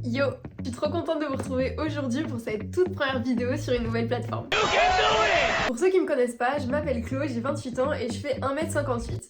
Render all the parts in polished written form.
Yo, je suis trop contente de vous retrouver aujourd'hui pour cette toute première vidéo sur une nouvelle plateforme. Pour ceux qui me connaissent pas, je m'appelle Chloé, j'ai 28 ans et je fais 1m58.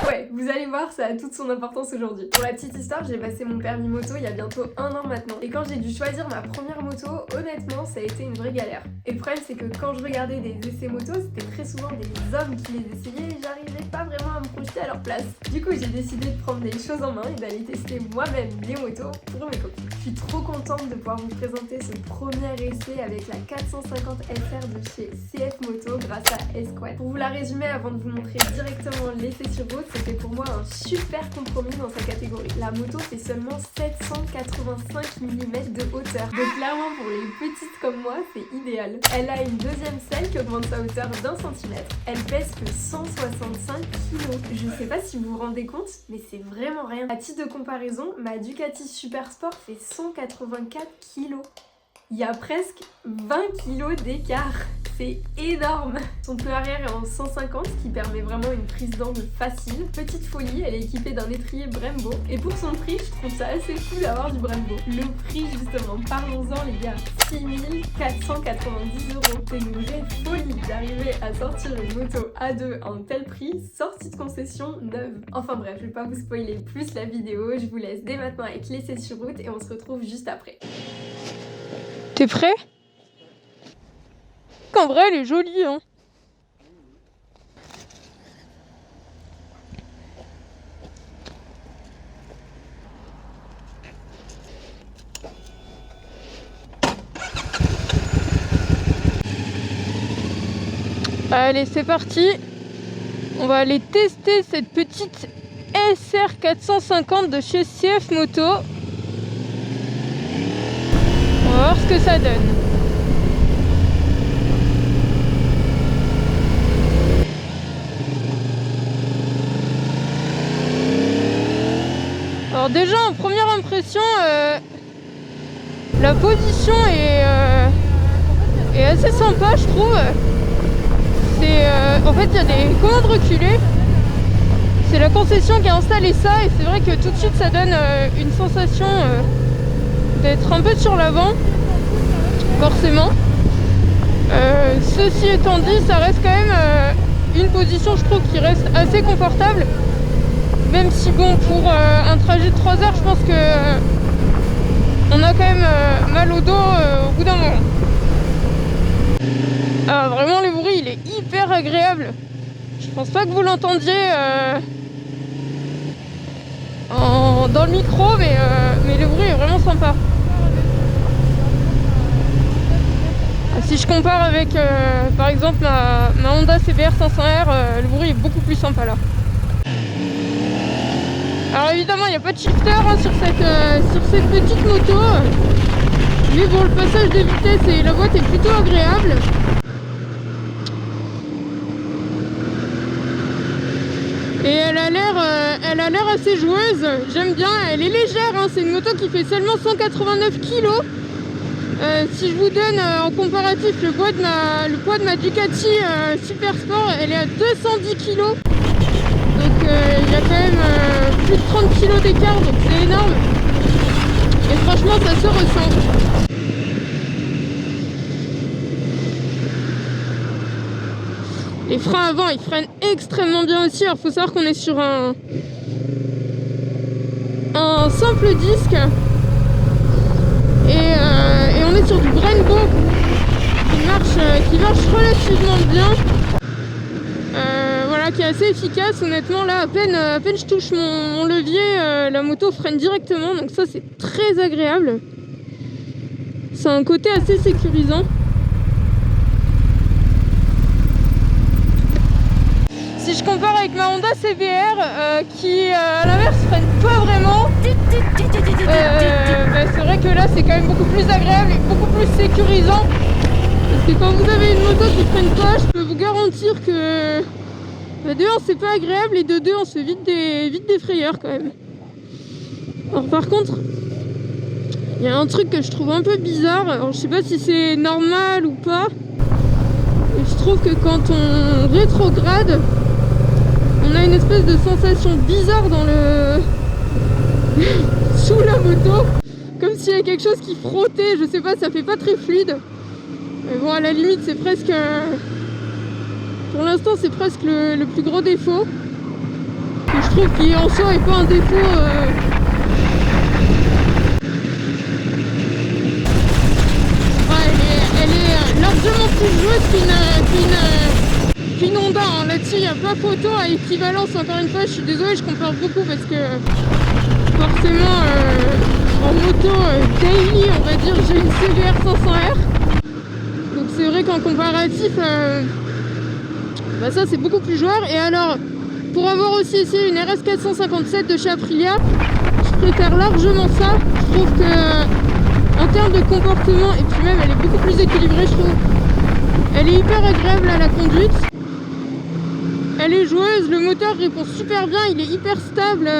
Ouais, vous allez voir, ça a toute son importance aujourd'hui. Pour la petite histoire, j'ai passé mon permis moto il y a bientôt 1 an maintenant. Et quand j'ai dû choisir ma première moto, honnêtement, ça a été une vraie galère. Et le problème, c'est que quand je regardais des essais moto, c'était très souvent des hommes qui les essayaient et j'arrivais pas vraiment à me projeter à leur place. Du coup, j'ai décidé de prendre les choses en main et d'aller tester moi-même les motos pour mes copines. Je suis trop contente de pouvoir vous présenter ce premier essai avec la 450 SR de chez CF Moto grâce à S-Quad. Pour vous la résumer avant de vous montrer directement l'essai sur route, c'était pour moi un super compromis dans sa catégorie. La moto fait seulement 785 mm de hauteur, donc clairement pour les petites comme moi, c'est idéal. Elle a une deuxième selle qui augmente sa hauteur d'1 cm. Elle pèse que 165 kg. Je sais pas si vous vous rendez compte, mais c'est vraiment rien. À titre de comparaison, ma Ducati Super Sport fait 184 kg. Il y a presque 20 kg d'écart. C'est énorme. Son pneu arrière est en 150, ce qui permet vraiment une prise d'angle facile. Petite folie, elle est équipée d'un étrier Brembo. Et pour son prix, je trouve ça assez fou d'avoir du Brembo. Le prix justement, parlons-en les gars, 6 490 €. C'est une vraie folie d'arriver à sortir une moto A2 à un tel prix, sortie de concession neuve. Enfin bref, je vais pas vous spoiler plus la vidéo, je vous laisse dès maintenant avec l'essai sur route et on se retrouve juste après. T'es prêt? En vrai, elle est jolie, hein. Allez, c'est parti. On va aller tester cette petite SR 450 de chez CF Moto. On va voir ce que ça donne. Alors déjà en première impression, la position est assez sympa, je trouve. En fait il y a des commandes reculées. C'est la concession qui a installé ça et c'est vrai que tout de suite ça donne une sensation d'être un peu sur l'avant, forcément. Ceci étant dit, ça reste quand même une position, je trouve, qui reste assez confortable. Même si bon, pour un trajet de 3 heures, je pense que on a quand même mal au dos au bout d'un moment. Ah, vraiment le bruit il est hyper agréable. Je pense pas que vous l'entendiez dans le micro, mais le bruit est vraiment sympa. Si je compare avec par exemple ma Honda CBR 500R, le bruit est beaucoup plus sympa là. Alors évidemment il n'y a pas de shifter hein, sur cette petite moto, mais bon, le passage de vitesse et la boîte est plutôt agréable. Et elle a l'air assez joueuse, j'aime bien, elle est légère, hein, c'est une moto qui fait seulement 189 kg. Si je vous donne en comparatif le poids de ma Ducati Super Sport, elle est à 210 kg. Donc il y a quand même plus de 30 kg d'écart, donc c'est énorme. Et franchement ça se ressent. Les freins avant ils freinent extrêmement bien aussi. Alors faut savoir qu'on est sur un simple disque. Et on est sur du Brembo qui marche relativement bien. Voilà, qui est assez efficace. Honnêtement là, à peine je touche mon levier, la moto freine directement, donc ça c'est très agréable. C'est un côté assez sécurisant. Si je compare avec ma Honda CBR qui à l'inverse freine pas vraiment, c'est vrai que là c'est quand même beaucoup plus agréable et beaucoup plus sécurisant. Parce que quand vous avez une moto qui freine pas, je peux vous garantir que de 1 c'est pas agréable et de 2 on se fait vite des frayeurs quand même. Alors par contre, il y a un truc que je trouve un peu bizarre, alors je sais pas si c'est normal ou pas, mais je trouve que quand on rétrograde, on a une espèce de sensation bizarre dans le sous la moto. comme s'il y avait quelque chose qui frottait, je sais pas, ça fait pas très fluide. Mais bon, à la limite, c'est presque... pour l'instant, c'est presque le plus gros défaut. Que je trouve qui en soi est pas un défaut... elle est largement plus joueuse qu'une Honda. Hein. Là-dessus, il n'y a pas photo à équivalence. Encore une fois, je suis désolée, je compare beaucoup parce que forcément, en moto daily, on va dire, j'ai une CBR 500R. Donc c'est vrai qu'en comparatif, bah ça c'est beaucoup plus joueur. Et alors, pour avoir aussi essayé une RS 457 de chez Aprilia, je préfère largement ça. Je trouve que en termes de comportement, et puis même elle est beaucoup plus équilibrée, je trouve. Elle est hyper agréable à la conduite. Elle est joueuse, le moteur répond super bien, il est hyper stable.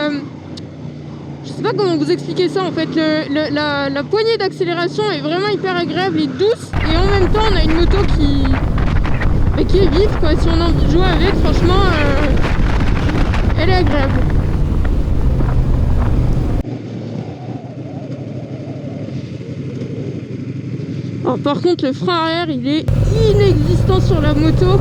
Je sais pas comment vous expliquer ça en fait. La poignée d'accélération est vraiment hyper agréable et douce. Et en même temps, on a une moto qui est vive quoi. Si on a envie de jouer avec, franchement, elle est agréable. Alors, par contre, le frein arrière, il est inexistant sur la moto.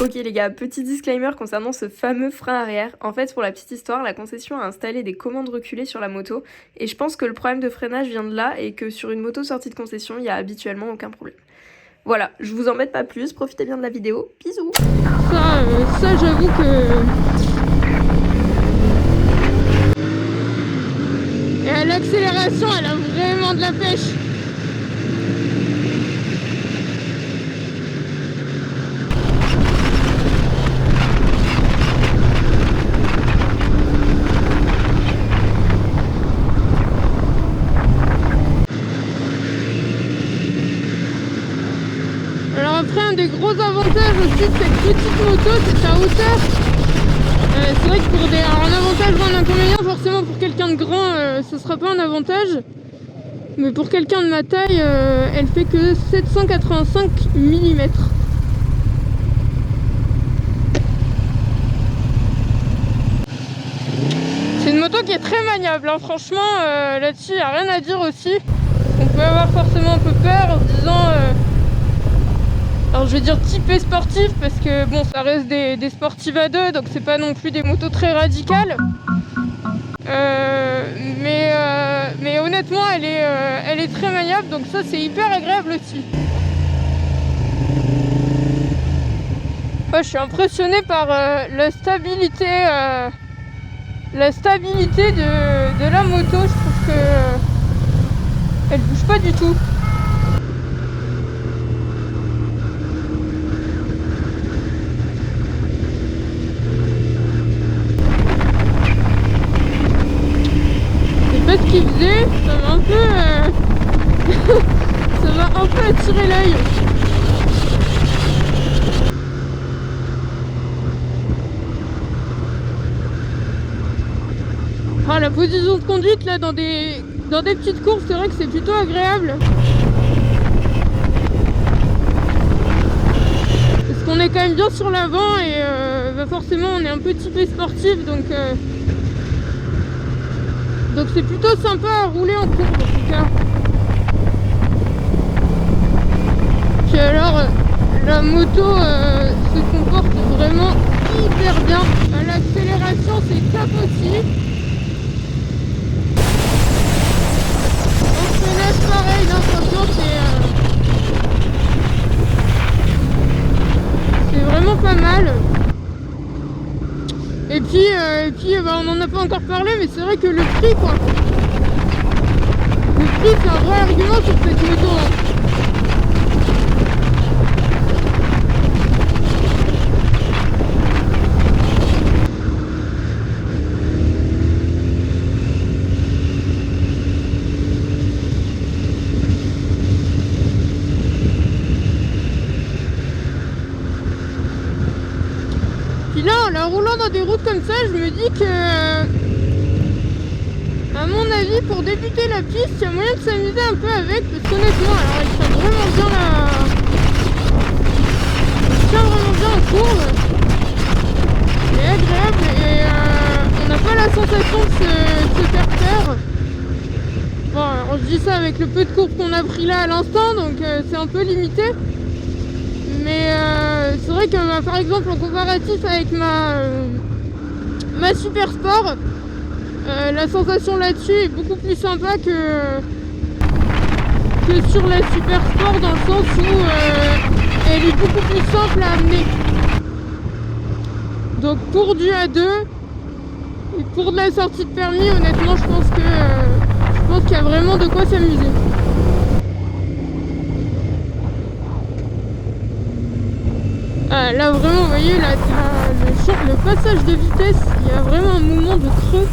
Ok les gars, petit disclaimer concernant ce fameux frein arrière. En fait, pour la petite histoire, la concession a installé des commandes reculées sur la moto et je pense que le problème de freinage vient de là et que sur une moto sortie de concession, il n'y a habituellement aucun problème. Voilà, je vous embête pas plus, profitez bien de la vidéo, bisous. Ça j'avoue que... Et à l'accélération, elle a vraiment de la pêche. Un des gros avantages aussi de cette petite moto, c'est sa hauteur. C'est vrai que pour un avantage ou un inconvénient, forcément pour quelqu'un de grand, ce sera pas un avantage. Mais pour quelqu'un de ma taille, elle fait que 785 mm. C'est une moto qui est très maniable, hein. Franchement, là-dessus, il n'y a rien à dire aussi. On peut avoir forcément un peu peur en se disant... alors je vais dire typé sportif parce que bon ça reste des sportives à deux, donc c'est pas non plus des motos très radicales. Mais honnêtement elle est très maniable, donc ça c'est hyper agréable aussi. Ouais, je suis impressionnée par la stabilité de la moto. Je trouve que elle bouge pas du tout. Ce qu'il faisait, ça m'a un peu ça m'a un peu attiré l'œil. Ah, la position de conduite là dans des petites courses, c'est vrai que c'est plutôt agréable. Parce qu'on est quand même bien sur l'avant et bah forcément on est un peu typé sportif, donc c'est plutôt sympa à rouler en courbe en tout cas. Puis alors la moto se comporte vraiment hyper bien. À l'accélération c'est top aussi. On se laisse pareil, non, franchement c'est vraiment pas mal. Et puis bah, on n'en a pas encore parlé, mais c'est vrai que le prix quoi. Le prix c'est un vrai argument sur cette moto. Hein. Puis là, en roulant dans des routes comme ça, je me dis que, à mon avis, pour débuter la piste, il y a moyen de s'amuser un peu avec, parce qu'honnêtement, alors elle tient vraiment bien en courbe. Elle est agréable et on n'a pas la sensation de se faire peur. Bon, on se dit ça avec le peu de courbe qu'on a pris là à l'instant, donc c'est un peu limité. Mais c'est vrai que par exemple en comparatif avec ma Super Sport, la sensation là-dessus est beaucoup plus sympa que sur la Super Sport, dans le sens où elle est beaucoup plus simple à amener. Donc pour du A2 et pour de la sortie de permis, honnêtement je pense qu'il y a vraiment de quoi s'amuser. Ah, là vraiment vous voyez là le passage de vitesse, il y a vraiment un mouvement de creux.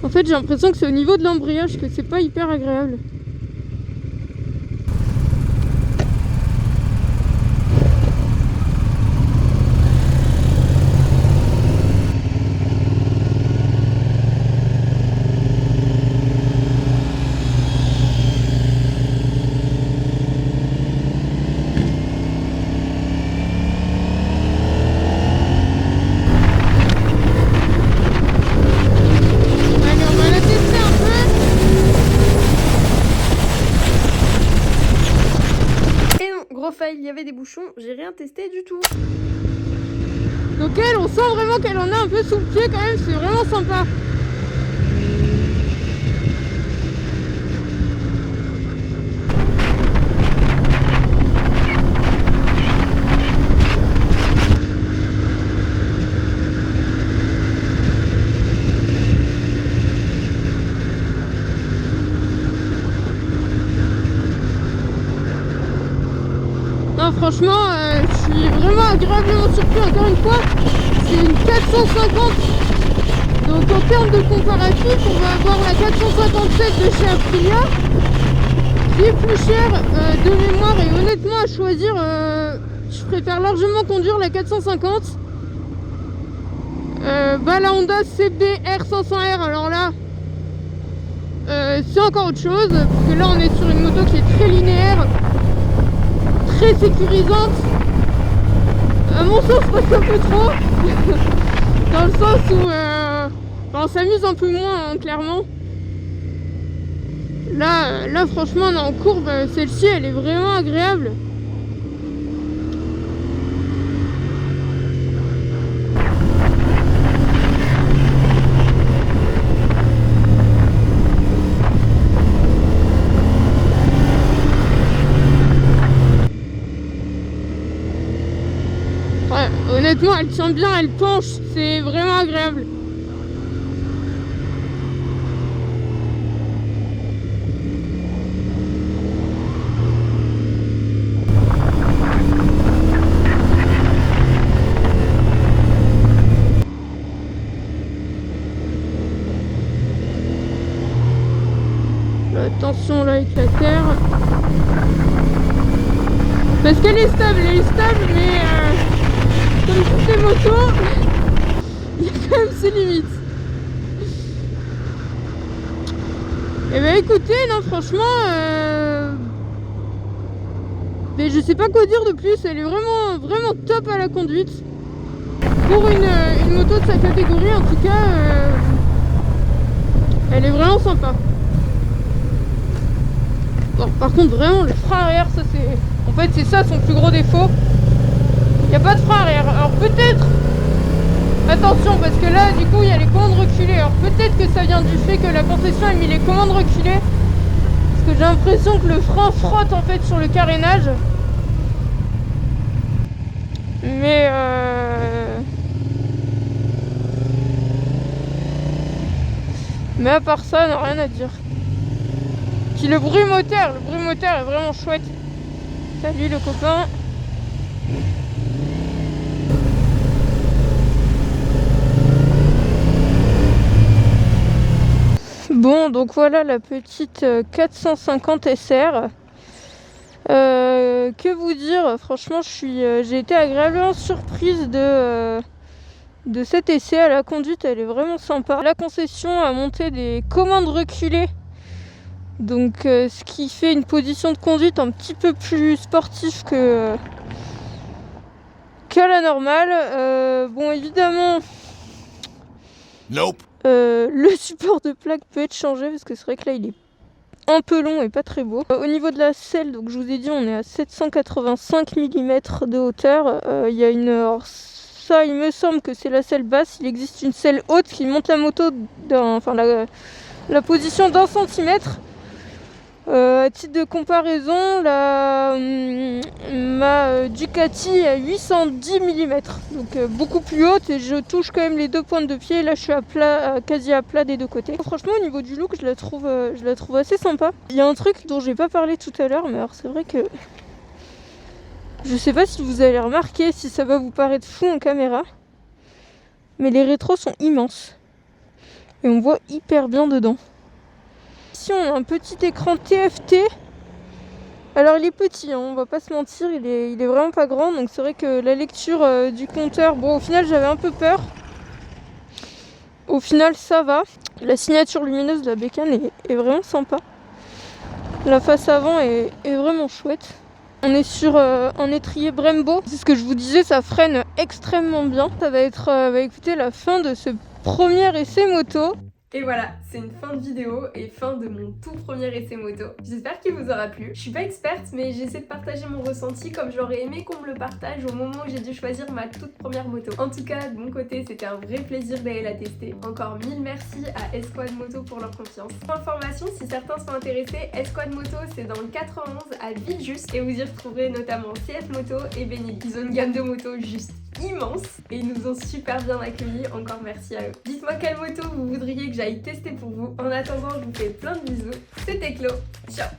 En fait j'ai l'impression que c'est au niveau de l'embrayage que c'est pas hyper agréable. Il y avait des bouchons, j'ai rien testé du tout. Donc elle, on sent vraiment qu'elle en a un peu sous le pied quand même, c'est vraiment sympa. Franchement, je suis vraiment agréablement surpris encore une fois. C'est une 450. Donc en termes de comparatif, on va avoir la 457 de chez Aprilia, qui est plus chère de mémoire, et honnêtement à choisir, je préfère largement conduire la 450. La Honda CB R500R, alors là, c'est encore autre chose, parce que là on est sur une moto qui est très linéaire, très sécurisante, à mon sens presque un peu trop dans le sens où on s'amuse un peu moins hein, clairement. Là franchement on est en courbe, celle-ci elle est vraiment agréable. Honnêtement, elle tient bien, elle penche, c'est vraiment agréable. Attention là avec la terre. Parce qu'elle est stable, mais comme toutes les motos, il y a quand même ses limites. Et ben écoutez, non franchement, mais je sais pas quoi dire de plus, elle est vraiment top à la conduite. Pour une moto de sa catégorie en tout cas, elle est vraiment sympa. Bon, par contre vraiment le frein arrière, ça c'est... En fait c'est ça son plus gros défaut. Il n'y a pas de frein arrière. Alors peut-être, attention parce que là du coup il y a les commandes reculées. Alors peut-être que ça vient du fait que la concession a mis les commandes reculées. Parce que j'ai l'impression que le frein frotte en fait sur le carénage. Mais à part ça, non, rien à dire. Puis le bruit moteur est vraiment chouette. Salut le copain. Bon, donc voilà la petite 450 SR. Que vous dire, franchement, j'ai été agréablement surprise de cet essai à la conduite, elle est vraiment sympa. La concession a monté des commandes reculées, donc ce qui fait une position de conduite un petit peu plus sportive qu'à la normale. Bon, évidemment, nope. Le support de plaque peut être changé parce que c'est vrai que là il est un peu long et pas très beau. Au niveau de la selle, donc je vous ai dit on est à 785 mm de hauteur. Il y a une... Alors, ça il me semble que c'est la selle basse. Il existe une selle haute qui monte la moto enfin la position d'1 centimètre. À titre de comparaison, ma Ducati à 810 mm, donc beaucoup plus haute, et je touche quand même les deux pointes de pied. Là je suis à plat, quasi à plat des deux côtés. Franchement au niveau du look je la trouve assez sympa. Il y a un truc dont j'ai pas parlé tout à l'heure, mais alors c'est vrai que je sais pas si vous allez remarquer, si ça va vous paraître fou en caméra, mais les rétros sont immenses et on voit hyper bien dedans. Ici on a un petit écran TFT. Alors il est petit, hein, on va pas se mentir, il est vraiment pas grand, donc c'est vrai que la lecture du compteur, bon au final j'avais un peu peur. Au final ça va. La signature lumineuse de la bécane est vraiment sympa. La face avant est vraiment chouette. On est sur un étrier Brembo. C'est ce que je vous disais, ça freine extrêmement bien. Ça va être écoutez, la fin de ce premier essai moto. Et voilà, c'est une fin de vidéo et fin de mon tout premier essai moto. J'espère qu'il vous aura plu. Je suis pas experte, mais j'essaie de partager mon ressenti comme j'aurais aimé qu'on me le partage au moment où j'ai dû choisir ma toute première moto. En tout cas, de mon côté, c'était un vrai plaisir d'aller la tester. Encore 1000 merci à Esquad Moto pour leur confiance. Pour information, si certains sont intéressés, Esquad Moto, c'est dans le 91 à Villejuste et vous y retrouverez notamment CF Moto et Benny. Ils ont une gamme de motos juste immense et ils nous ont super bien accueillis. Encore merci à eux. Dites-moi quelle moto vous voudriez que j'aille tester pour vous. En attendant, je vous fais plein de bisous. C'était Clo. Ciao.